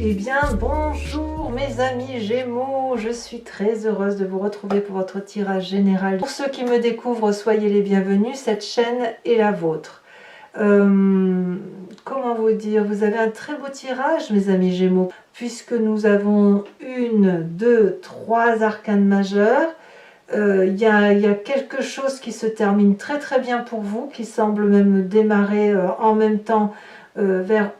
Eh bien, bonjour mes amis Gémeaux, je suis très heureuse de vous retrouver pour votre tirage général. Pour ceux qui me découvrent, soyez les bienvenus, cette chaîne est la vôtre. Comment vous dire, vous avez un très beau tirage mes amis Gémeaux, puisque nous avons 1, 2, 3 arcanes majeures. Il y a quelque chose qui se termine très très bien pour vous, qui semble même démarrer en même temps vers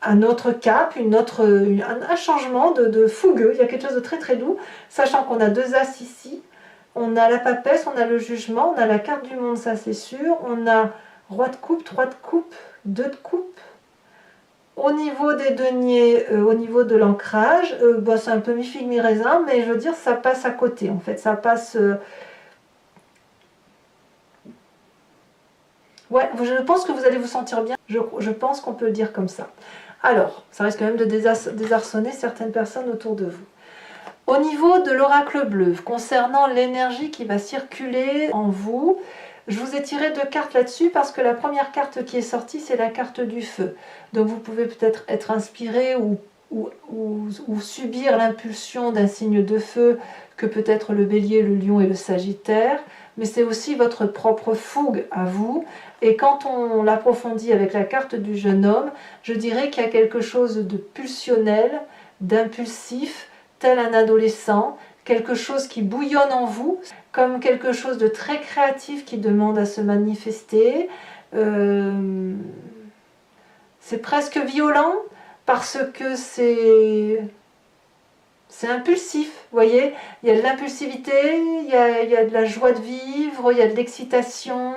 un autre cap, un changement de fougueux. Il y a quelque chose de très très doux, sachant qu'on a 2 As ici, on a la papesse, on a le jugement, on a la carte du monde, ça c'est sûr, on a roi de coupe, 3 de coupe, 2 de coupe. Au niveau des deniers, au niveau de l'ancrage, c'est un peu mi-figue mi-raisin, mais je veux dire ça passe à côté en fait, ça passe... Ouais, je pense que vous allez vous sentir bien, je pense qu'on peut le dire comme ça. Alors, ça risque quand même de désarçonner certaines personnes autour de vous. Au niveau de l'oracle bleu, concernant l'énergie qui va circuler en vous, je vous ai tiré 2 cartes là-dessus parce que la première carte qui est sortie, c'est la carte du feu. Donc vous pouvez peut-être être inspiré ou subir l'impulsion d'un signe de feu que peut être le bélier, le lion et le sagittaire, mais c'est aussi votre propre fougue à vous. Et quand on l'approfondit avec la carte du jeune homme, je dirais qu'il y a quelque chose de pulsionnel, d'impulsif, tel un adolescent, quelque chose qui bouillonne en vous, comme quelque chose de très créatif qui demande à se manifester. C'est presque violent parce que c'est impulsif, vous voyez, il y a de l'impulsivité, il y a de la joie de vivre, il y a de l'excitation,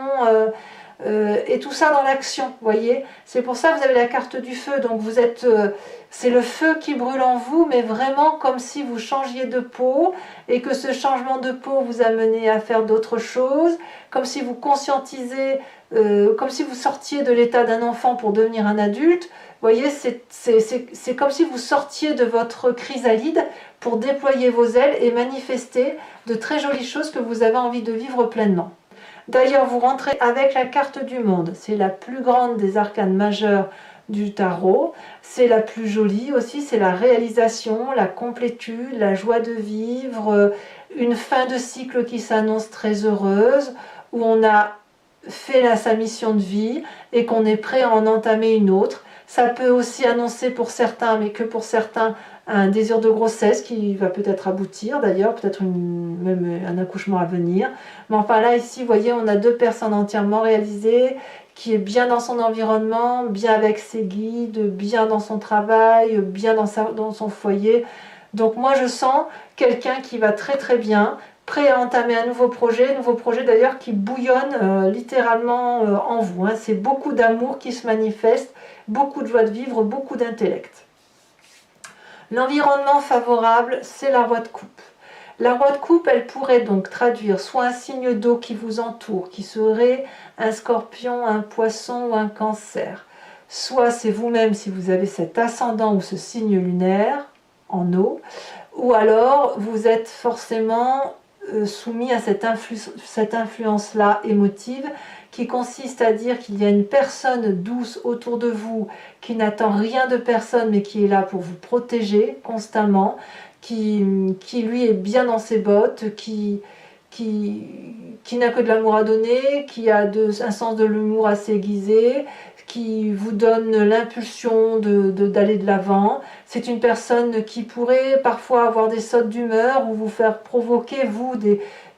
et tout ça dans l'action, vous voyez. C'est pour ça que vous avez la carte du feu, donc vous êtes, c'est le feu qui brûle en vous, mais vraiment comme si vous changiez de peau, et que ce changement de peau vous amenait à faire d'autres choses, comme si vous conscientisez, comme si vous sortiez de l'état d'un enfant pour devenir un adulte. Vous voyez, c'est comme si vous sortiez de votre chrysalide pour déployer vos ailes et manifester de très jolies choses que vous avez envie de vivre pleinement. D'ailleurs, vous rentrez avec la carte du monde. C'est la plus grande des arcanes majeures du tarot. C'est la plus jolie aussi. C'est la réalisation, la complétude, la joie de vivre, une fin de cycle qui s'annonce très heureuse, où on a fait sa mission de vie et qu'on est prêt à en entamer une autre. Ça peut aussi annoncer pour certains, mais que pour certains, un désir de grossesse qui va peut-être aboutir d'ailleurs, peut-être même un accouchement à venir. Mais enfin là, ici, vous voyez, on a 2 personnes entièrement réalisées, qui est bien dans son environnement, bien avec ses guides, bien dans son travail, bien dans son foyer. Donc moi, je sens quelqu'un qui va très très bien, prêt à entamer un nouveau projet d'ailleurs qui bouillonne littéralement en vous. Hein. C'est beaucoup d'amour qui se manifeste, beaucoup de joie de vivre, beaucoup d'intellect. L'environnement favorable, c'est la roi de coupe. La roi de coupe, elle pourrait donc traduire soit un signe d'eau qui vous entoure, qui serait un scorpion, un poisson ou un cancer. Soit c'est vous-même si vous avez cet ascendant ou ce signe lunaire en eau, ou alors vous êtes forcément soumis à cette influence-là émotive qui consiste à dire qu'il y a une personne douce autour de vous qui n'attend rien de personne mais qui est là pour vous protéger constamment, qui lui est bien dans ses bottes, qui n'a que de l'amour à donner, qui a un sens de l'humour assez aiguisé, qui vous donne l'impulsion d'aller de l'avant. C'est une personne qui pourrait parfois avoir des sautes d'humeur ou vous faire provoquer, vous,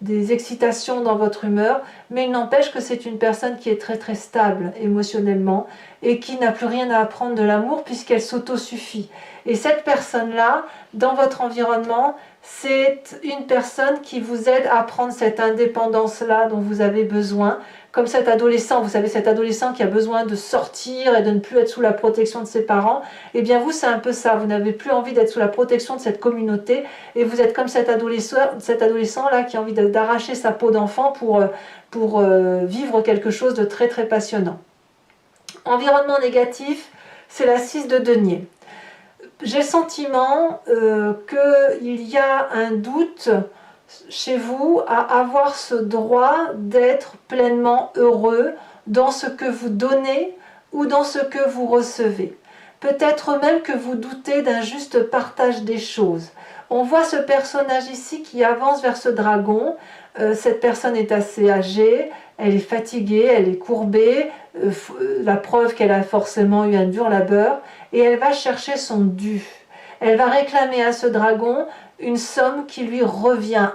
des excitations dans votre humeur, mais il n'empêche que c'est une personne qui est très très stable émotionnellement et qui n'a plus rien à apprendre de l'amour puisqu'elle s'autosuffit. Et cette personne-là, dans votre environnement, c'est une personne qui vous aide à prendre cette indépendance-là dont vous avez besoin, comme cet adolescent, vous savez, cet adolescent qui a besoin de sortir et de ne plus être sous la protection de ses parents, et bien vous, c'est un peu ça, vous n'avez plus envie d'être sous la protection de cette communauté, et vous êtes comme cet adolescent-là qui a envie d'arracher sa peau d'enfant pour vivre quelque chose de très très passionnant. Environnement négatif, c'est la 6 de denier. J'ai le sentiment qu'il y a un doute chez vous à avoir ce droit d'être pleinement heureux dans ce que vous donnez ou dans ce que vous recevez. Peut-être même que vous doutez d'un juste partage des choses. On voit ce personnage ici qui avance vers ce dragon. Cette personne est assez âgée, elle est fatiguée, elle est courbée, la preuve qu'elle a forcément eu un dur labeur, et elle va chercher son dû. Elle va réclamer à ce dragon une somme qui lui revient,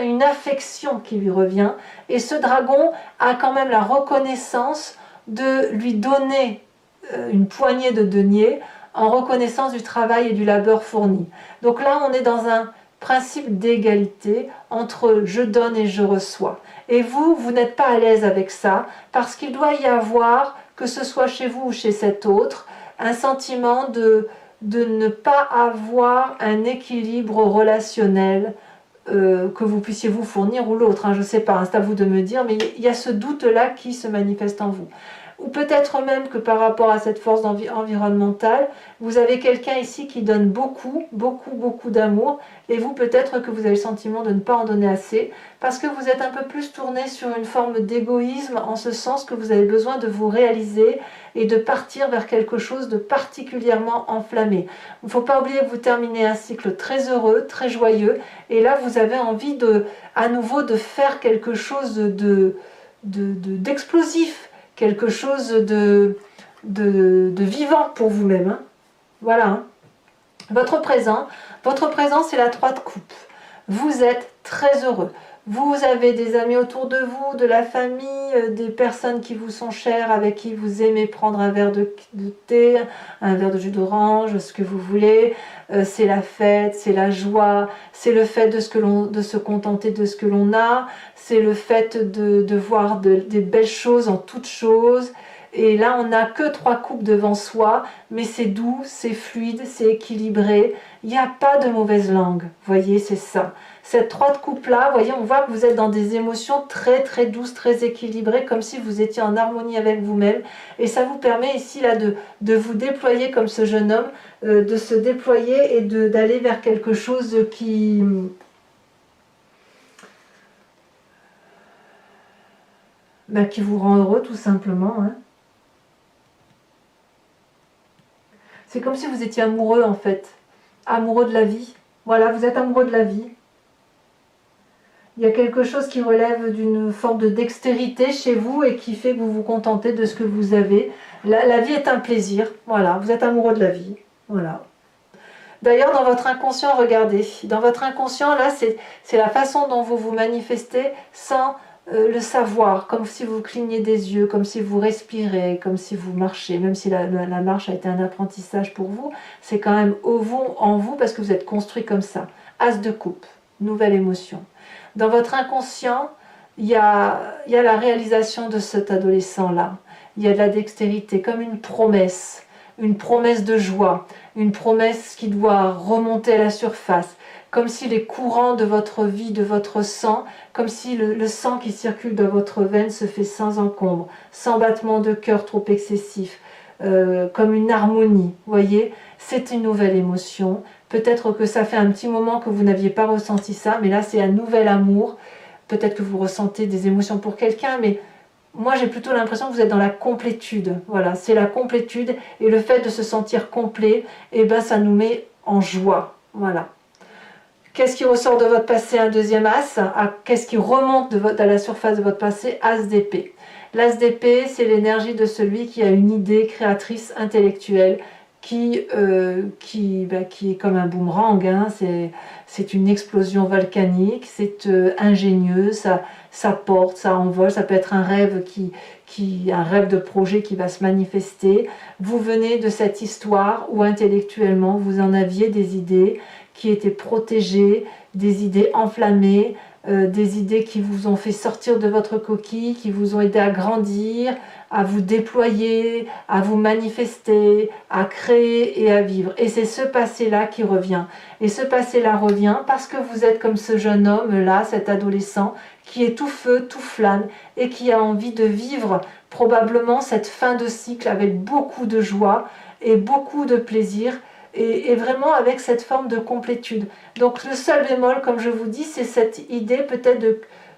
une affection qui lui revient, et ce dragon a quand même la reconnaissance de lui donner une poignée de deniers en reconnaissance du travail et du labeur fourni. Donc là, on est dans un principe d'égalité entre je donne et je reçois. Et vous, vous n'êtes pas à l'aise avec ça, parce qu'il doit y avoir, que ce soit chez vous ou chez cet autre, un sentiment de ne pas avoir un équilibre relationnel que vous puissiez vous fournir ou l'autre, hein, je ne sais pas, hein, c'est à vous de me dire, mais il y a ce doute-là qui se manifeste en vous. Ou peut-être même que par rapport à cette force environnementale, vous avez quelqu'un ici qui donne beaucoup, beaucoup, beaucoup d'amour, et vous peut-être que vous avez le sentiment de ne pas en donner assez, parce que vous êtes un peu plus tourné sur une forme d'égoïsme, en ce sens que vous avez besoin de vous réaliser et de partir vers quelque chose de particulièrement enflammé. Il ne faut pas oublier que vous terminez un cycle très heureux, très joyeux, et là vous avez envie à nouveau de faire quelque chose d'explosif, quelque chose de vivant pour vous-même. Hein. Voilà. Hein. Votre présent, c'est la 3 de coupe. Vous êtes très heureux. Vous avez des amis autour de vous, de la famille, des personnes qui vous sont chères, avec qui vous aimez prendre un verre de thé, un verre de jus d'orange, ce que vous voulez. C'est la fête, c'est la joie, c'est le fait de se contenter de ce que l'on a, c'est le fait de voir des belles choses en toutes choses. Et là, on n'a que 3 coupes devant soi, mais c'est doux, c'est fluide, c'est équilibré. Il n'y a pas de mauvaise langue. Vous voyez, c'est ça. Cette 3 de coupe-là, vous voyez, on voit que vous êtes dans des émotions très, très douces, très équilibrées, comme si vous étiez en harmonie avec vous-même. Et ça vous permet ici là, de vous déployer comme ce jeune homme, de se déployer et d'aller vers quelque chose qui vous rend heureux, tout simplement. Hein. C'est comme si vous étiez amoureux en fait, amoureux de la vie. Voilà, vous êtes amoureux de la vie. Il y a quelque chose qui relève d'une forme de dextérité chez vous et qui fait que vous vous contentez de ce que vous avez. La vie est un plaisir, voilà, vous êtes amoureux de la vie. Voilà. D'ailleurs, dans votre inconscient, regardez, dans votre inconscient, là, c'est la façon dont vous vous manifestez sans le savoir, comme si vous clignez des yeux, comme si vous respirez, comme si vous marchez, même si la marche a été un apprentissage pour vous, c'est quand même en vous parce que vous êtes construit comme ça. As de coupe, nouvelle émotion. Dans votre inconscient, il y a la réalisation de cet adolescent-là. Il y a de la dextérité, comme une promesse de joie, une promesse qui doit remonter à la surface, comme si les courants de votre vie, de votre sang, comme si le sang qui circule dans votre veine se fait sans encombre, sans battement de cœur trop excessif, comme une harmonie, voyez, c'est une nouvelle émotion. Peut-être que ça fait un petit moment que vous n'aviez pas ressenti ça, mais là c'est un nouvel amour. Peut-être que vous ressentez des émotions pour quelqu'un, mais moi j'ai plutôt l'impression que vous êtes dans la complétude. Voilà, c'est la complétude, et le fait de se sentir complet, eh ben, ça nous met en joie. Voilà. Qu'est-ce qui ressort de votre passé? Un deuxième as. Qu'est-ce qui remonte à la surface de votre passé? As d'épée. L'as d'épée, c'est l'énergie de celui qui a une idée créatrice intellectuelle qui est comme un boomerang. Hein. C'est une explosion volcanique, c'est ingénieux, ça porte, ça envole, ça peut être un rêve un rêve de projet qui va se manifester. Vous venez de cette histoire où intellectuellement vous en aviez des idées qui étaient protégées, des idées enflammées, des idées qui vous ont fait sortir de votre coquille, qui vous ont aidé à grandir, à vous déployer, à vous manifester, à créer et à vivre. Et c'est ce passé-là qui revient. Et ce passé-là revient parce que vous êtes comme ce jeune homme-là, cet adolescent, qui est tout feu, tout flamme, et qui a envie de vivre probablement cette fin de cycle avec beaucoup de joie et beaucoup de plaisir, et vraiment avec cette forme de complétude. Donc le seul bémol, comme je vous dis, c'est cette idée peut-être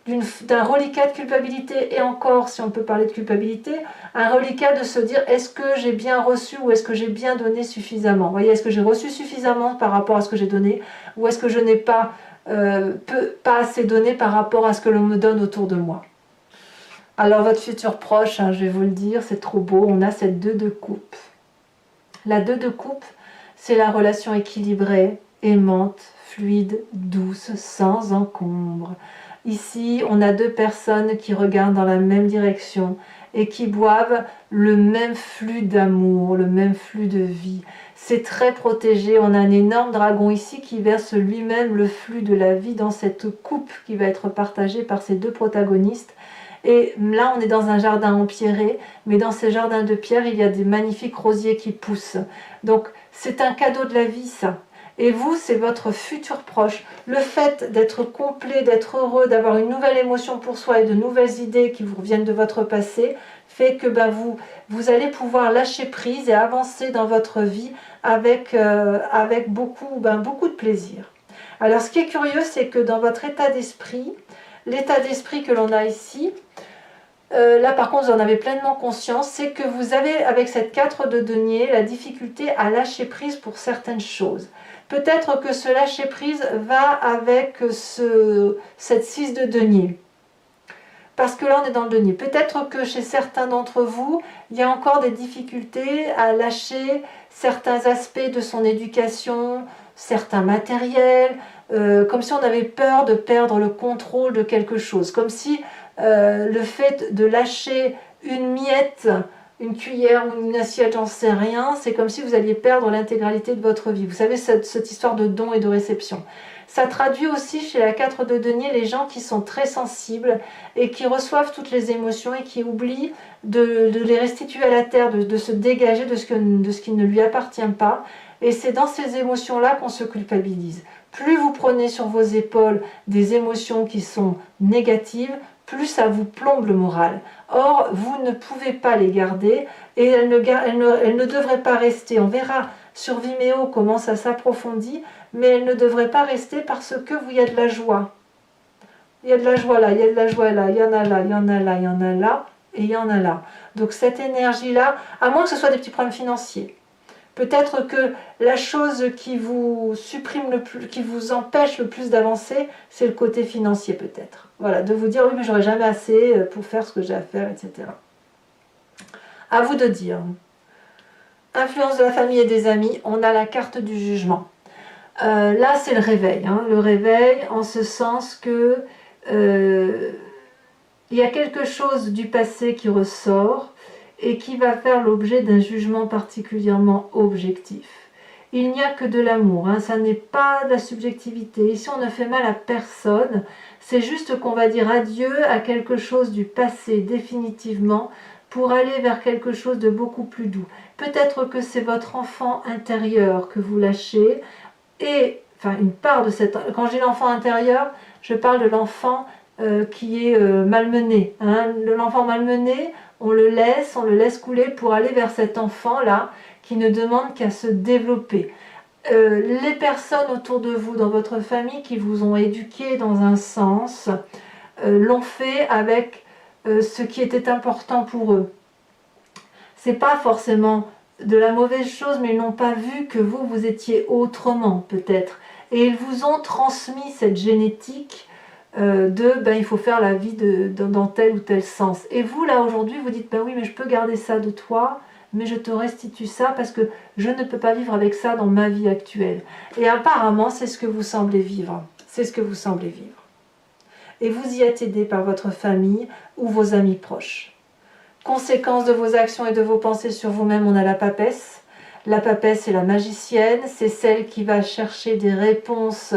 d'un reliquat de culpabilité, et encore, si on peut parler de culpabilité, un reliquat de se dire, est-ce que j'ai bien reçu ou est-ce que j'ai bien donné suffisamment? Vous voyez, est-ce que j'ai reçu suffisamment par rapport à ce que j'ai donné, ou est-ce que je n'ai pas, pas assez donné par rapport à ce que l'on me donne autour de moi? Alors votre futur proche, hein, je vais vous le dire, c'est trop beau, on a cette 2 de coupe. La 2 de coupe, c'est la relation équilibrée, aimante, fluide, douce, sans encombre. Ici, on a 2 personnes qui regardent dans la même direction et qui boivent le même flux d'amour, le même flux de vie. C'est très protégé, on a un énorme dragon ici qui verse lui-même le flux de la vie dans cette coupe qui va être partagée par ces 2 protagonistes. Et là, on est dans un jardin empierré, mais dans ces jardins de pierre, il y a des magnifiques rosiers qui poussent. Donc, c'est un cadeau de la vie, ça. Et vous, c'est votre futur proche. Le fait d'être complet, d'être heureux, d'avoir une nouvelle émotion pour soi et de nouvelles idées qui vous reviennent de votre passé, fait que vous allez pouvoir lâcher prise et avancer dans votre vie avec beaucoup de plaisir. Alors, ce qui est curieux, c'est que dans votre état d'esprit, l'état d'esprit que l'on a ici, là par contre vous en avez pleinement conscience, c'est que vous avez avec cette 4 de denier la difficulté à lâcher prise pour certaines choses. Peut-être que ce lâcher prise va avec cette 6 de denier. Parce que là on est dans le denier. Peut-être que chez certains d'entre vous, il y a encore des difficultés à lâcher certains aspects de son éducation, certains matériels, comme si on avait peur de perdre le contrôle de quelque chose. Comme si le fait de lâcher une miette, une cuillère ou une assiette, j'en sais rien, c'est comme si vous alliez perdre l'intégralité de votre vie. Vous savez, cette histoire de don et de réception. Ça traduit aussi chez la 4 de denier les gens qui sont très sensibles et qui reçoivent toutes les émotions et qui oublient de les restituer à la terre, de se dégager de ce qui ne lui appartient pas. Et c'est dans ces émotions-là qu'on se culpabilise. Plus vous prenez sur vos épaules des émotions qui sont négatives, plus ça vous plombe le moral. Or, vous ne pouvez pas les garder et elles ne devraient pas rester. On verra sur Vimeo comment ça s'approfondit, mais elles ne devraient pas rester parce que il y a de la joie. Il y a de la joie là, il y a de la joie là, il y en a là, il y en a là, il y en a là, et il y en a là. Donc cette énergie-là, à moins que ce soit des petits problèmes financiers, peut-être que la chose qui vous supprime le plus, qui vous empêche le plus d'avancer, c'est le côté financier peut-être. Voilà, de vous dire oui mais j'aurai jamais assez pour faire ce que j'ai à faire, etc. À vous de dire. Influence de la famille et des amis, on a la carte du jugement. Là c'est le réveil, hein, le réveil en ce sens que il y a quelque chose du passé qui ressort et qui va faire l'objet d'un jugement particulièrement objectif. Il n'y a que de l'amour, hein, ça n'est pas de la subjectivité. Ici on ne fait mal à personne, c'est juste qu'on va dire adieu à quelque chose du passé définitivement pour aller vers quelque chose de beaucoup plus doux. Peut-être que c'est votre enfant intérieur que vous lâchez, et enfin une part de cette... Quand je dis l'enfant intérieur, je parle de l'enfant qui est malmené. Hein. L'enfant malmené, on le laisse couler pour aller vers cet enfant-là qui ne demande qu'à se développer. Les personnes autour de vous, dans votre famille, qui vous ont éduqué dans un sens, l'ont fait avec ce qui était important pour eux. C'est pas forcément de la mauvaise chose, mais ils n'ont pas vu que vous étiez autrement, peut-être. Et ils vous ont transmis cette génétique il faut faire la vie dans tel ou tel sens. Et vous, là, aujourd'hui, vous dites, oui, mais je peux garder ça de toi, mais je te restitue ça parce que je ne peux pas vivre avec ça dans ma vie actuelle. Et apparemment, c'est ce que vous semblez vivre. C'est ce que vous semblez vivre. Et vous y êtes aidé par votre famille ou vos amis proches. Conséquence de vos actions et de vos pensées sur vous-même, on a la papesse. La papesse, c'est la magicienne, c'est celle qui va chercher des réponses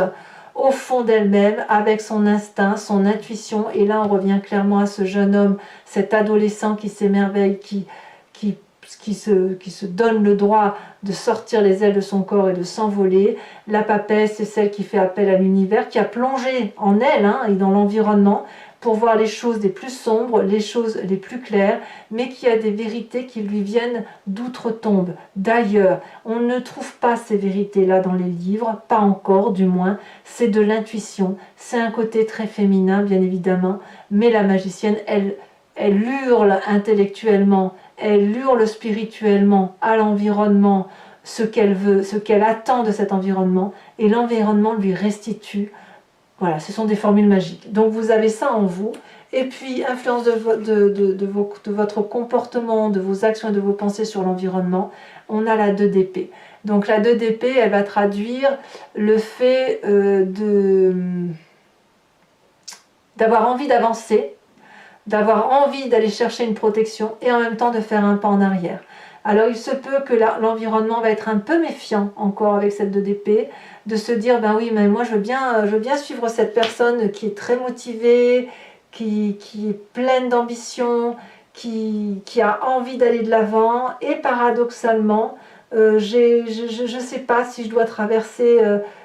au fond d'elle-même, avec son instinct, son intuition. Et là, on revient clairement à ce jeune homme, cet adolescent qui s'émerveille, qui se donne le droit de sortir les ailes de son corps et de s'envoler. La papesse, c'est celle qui fait appel à l'univers, qui a plongé en elle et dans l'environnement, pour voir les choses les plus sombres, les choses les plus claires, mais qui a des vérités qui lui viennent d'outre-tombe, d'ailleurs. On ne trouve pas ces vérités-là dans les livres, pas encore du moins, c'est de l'intuition, c'est un côté très féminin bien évidemment, mais la magicienne, elle hurle intellectuellement, elle hurle spirituellement à l'environnement, ce qu'elle veut, ce qu'elle attend de cet environnement, et l'environnement lui restitue. Voilà, ce sont des formules magiques. Donc vous avez ça en vous, et puis influence de votre comportement, de vos actions et de vos pensées sur l'environnement, on a la 2 d'épée. Donc la 2 d'épée, elle va traduire le fait d'avoir envie d'avancer, d'avoir envie d'aller chercher une protection et en même temps de faire un pas en arrière. Alors il se peut que l'environnement va être un peu méfiant encore avec cette 2 d'épée, de se dire ben oui mais moi je veux bien suivre cette personne qui est très motivée, qui est pleine d'ambition, qui a envie d'aller de l'avant, et paradoxalement je ne sais pas si je dois traverser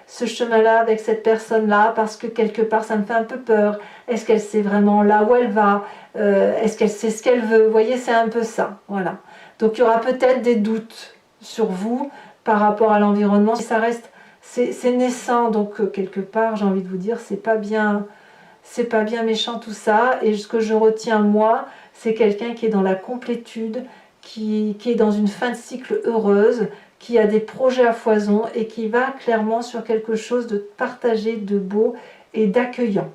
ce chemin-là avec cette personne-là parce que quelque part ça me fait un peu peur. Est-ce qu'elle sait vraiment là où elle va? Est-ce qu'elle sait ce qu'elle veut? Vous voyez, c'est un peu ça. Voilà. Donc il y aura peut-être des doutes sur vous par rapport à l'environnement. Ça reste, c'est naissant, donc quelque part, j'ai envie de vous dire, c'est pas bien méchant tout ça. Et ce que je retiens moi, c'est quelqu'un qui est dans la complétude, qui est dans une fin de cycle heureuse, qui a des projets à foison et qui va clairement sur quelque chose de partagé, de beau et d'accueillant.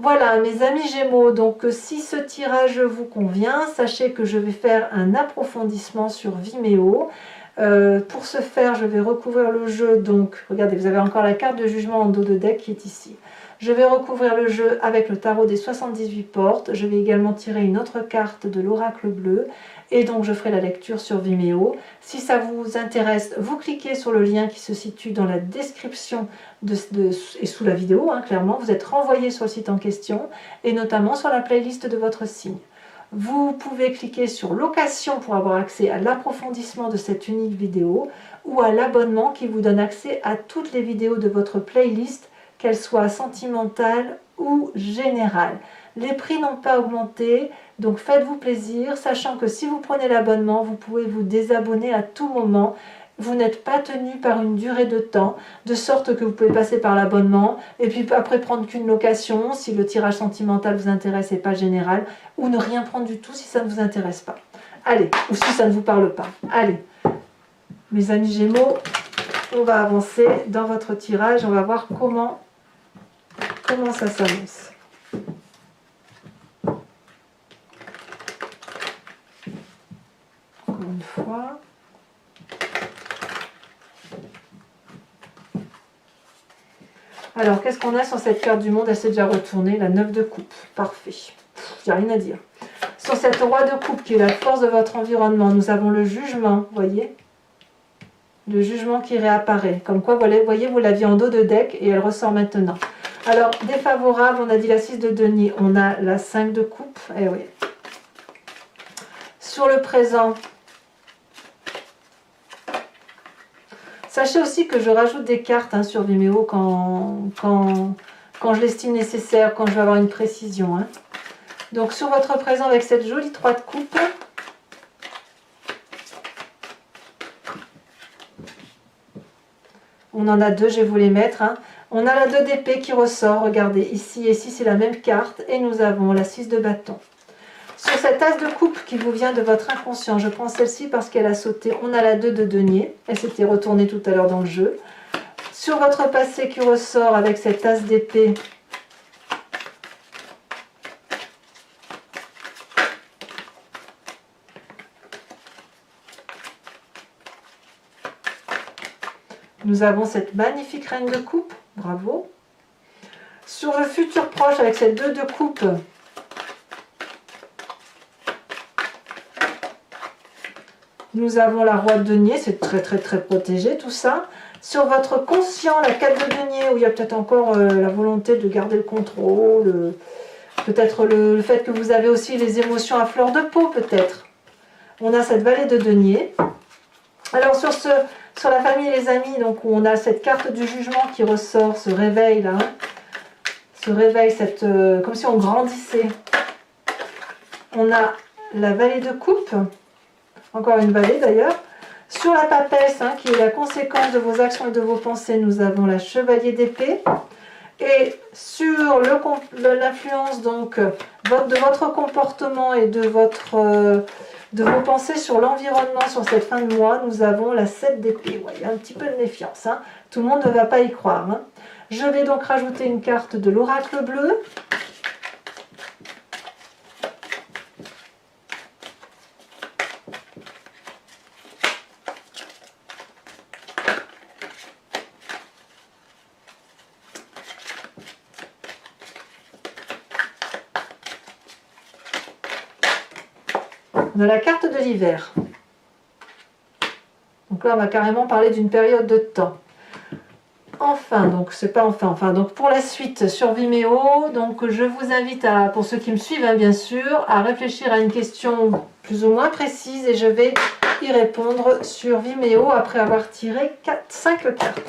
Voilà mes amis Gémeaux, donc si ce tirage vous convient, sachez que je vais faire un approfondissement sur Vimeo. Pour ce faire, je vais recouvrir le jeu, donc regardez, vous avez encore la carte de jugement en dos de deck qui est ici. Je vais recouvrir le jeu avec le tarot des 78 portes, je vais également tirer une autre carte de l'oracle bleu, et donc je ferai la lecture sur Vimeo. Si ça vous intéresse, vous cliquez sur le lien qui se situe dans la description et sous la vidéo, hein, clairement, vous êtes renvoyé sur le site en question, et notamment sur la playlist de votre signe. Vous pouvez cliquer sur location pour avoir accès à l'approfondissement de cette unique vidéo, ou à l'abonnement qui vous donne accès à toutes les vidéos de votre playlist, qu'elles soient sentimentales ou générales. Les prix n'ont pas augmenté, donc faites-vous plaisir, sachant que si vous prenez l'abonnement, vous pouvez vous désabonner à tout moment. Vous n'êtes pas tenu par une durée de temps, de sorte que vous pouvez passer par l'abonnement, et puis après prendre qu'une location, si le tirage sentimental vous intéresse et pas général, ou ne rien prendre du tout si ça ne vous intéresse pas. Allez, ou si ça ne vous parle pas. Allez, mes amis Gémeaux, on va avancer dans votre tirage, on va voir comment ça s'annonce. Encore une fois. Alors, qu'est-ce qu'on a sur cette carte du monde? Elle s'est déjà retournée, la 9 de coupe. Parfait. Il n'y a rien à dire. Sur cette roi de coupe, qui est la force de votre environnement, nous avons le jugement, voyez? Le jugement qui réapparaît. Comme quoi, vous voyez, vous l'aviez en dos de deck et elle ressort maintenant. Alors, défavorable, on a dit la 6 de denier, on a la 5 de coupe. Eh oui. Sur le présent, sachez aussi que je rajoute des cartes sur Vimeo quand je l'estime nécessaire, quand je veux avoir une précision. Hein. Donc sur votre présent avec cette jolie 3 de coupe, on en a 2, je vais vous les mettre. Hein. On a la 2 d'épée qui ressort, regardez, ici et ici c'est la même carte, et nous avons la 6 de bâton. Sur cette as de coupe qui vous vient de votre inconscient, je prends celle-ci parce qu'elle a sauté, on a la 2 de denier, elle s'était retournée tout à l'heure dans le jeu. Sur votre passé qui ressort avec cette as d'épée, nous avons cette magnifique reine de coupe, bravo. Sur le futur proche avec cette 2 de coupe, nous avons la roi de denier, c'est très protégé tout ça. Sur votre conscient, la 4 de denier, où il y a peut-être encore la volonté de garder le contrôle, peut-être le fait que vous avez aussi les émotions à fleur de peau peut-être. On a cette vallée de denier. Alors sur la famille et les amis, donc où on a cette carte du jugement qui ressort, ce réveil là, se réveille, comme si on grandissait. On a la vallée de coupe, encore une vallée d'ailleurs. Sur la papesse, hein, qui est la conséquence de vos actions et de vos pensées, nous avons la chevalier d'épée. Et sur l'influence donc de votre comportement et de vos pensées sur l'environnement sur cette fin de mois, nous avons la 7 d'épée. Ouais, il y a un petit peu de méfiance, hein. Tout le monde ne va pas y croire, hein. Je vais donc rajouter une carte de l'oracle bleu. On a la carte de l'hiver. Donc là, on va carrément parler d'une période de temps. Enfin, donc c'est pas enfin, donc pour la suite sur Vimeo, donc je vous invite pour ceux qui me suivent, hein, bien sûr, à réfléchir à une question plus ou moins précise et je vais y répondre sur Vimeo après avoir tiré 5 cartes.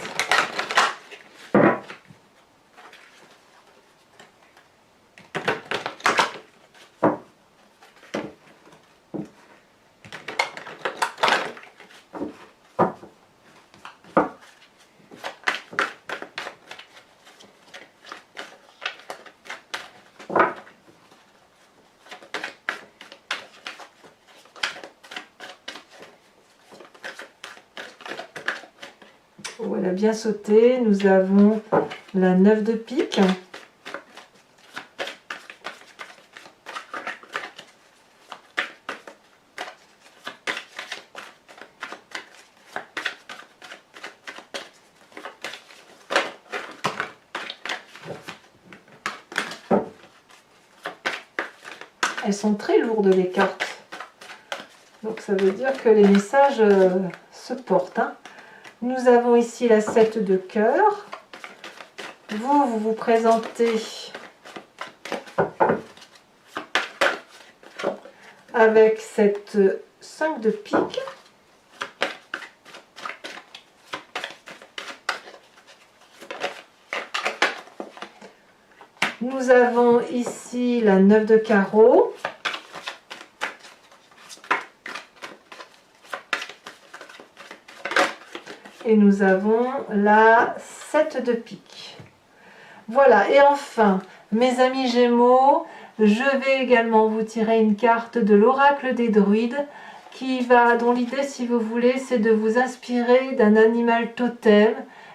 Voilà, bien sauté. Nous avons la 9 de pique. Elles sont très lourdes les cartes. Donc ça veut dire que les messages se portent, hein. Nous avons ici la 7 de cœur. Vous vous présentez avec cette 5 de pique. Nous avons ici la 9 de carreau. Et nous avons la 7 de pique. Voilà, et enfin, mes amis Gémeaux, je vais également vous tirer une carte de l'oracle des druides dont l'idée, si vous voulez, c'est de vous inspirer d'un animal totem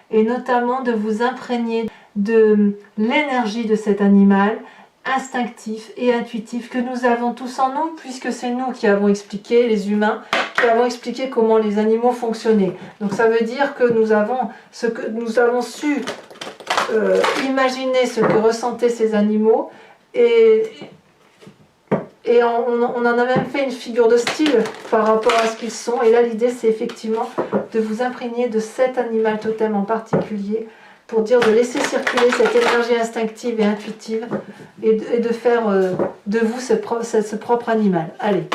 et notamment de vous imprégner de l'énergie de cet animal instinctif et intuitif que nous avons tous en nous, puisque c'est nous qui avons expliqué, les humains, qui avons expliqué comment les animaux fonctionnaient. Donc ça veut dire que nous avons su imaginer ce que ressentaient ces animaux et on en a même fait une figure de style par rapport à ce qu'ils sont. Et là, l'idée, c'est effectivement de vous imprégner de cet animal totem en particulier pour dire de laisser circuler cette énergie instinctive et intuitive et de faire de vous ce propre animal. Allez.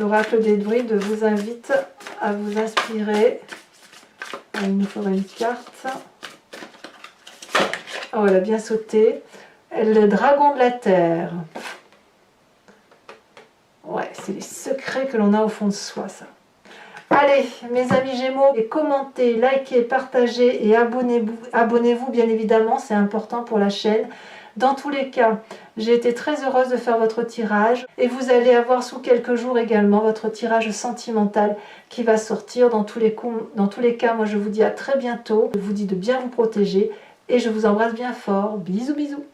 L'oracle des druides vous invite à vous inspirer. Il nous faudrait une carte. Oh, elle a bien sauté. Le dragon de la terre. Ouais, c'est les secrets que l'on a au fond de soi, ça. Allez, mes amis Gémeaux, commentez, likez, partagez et abonnez-vous bien évidemment, c'est important pour la chaîne. Dans tous les cas, j'ai été très heureuse de faire votre tirage et vous allez avoir sous quelques jours également votre tirage sentimental qui va sortir. Dans tous les cas, moi je vous dis à très bientôt. Je vous dis de bien vous protéger et je vous embrasse bien fort. Bisous, bisous.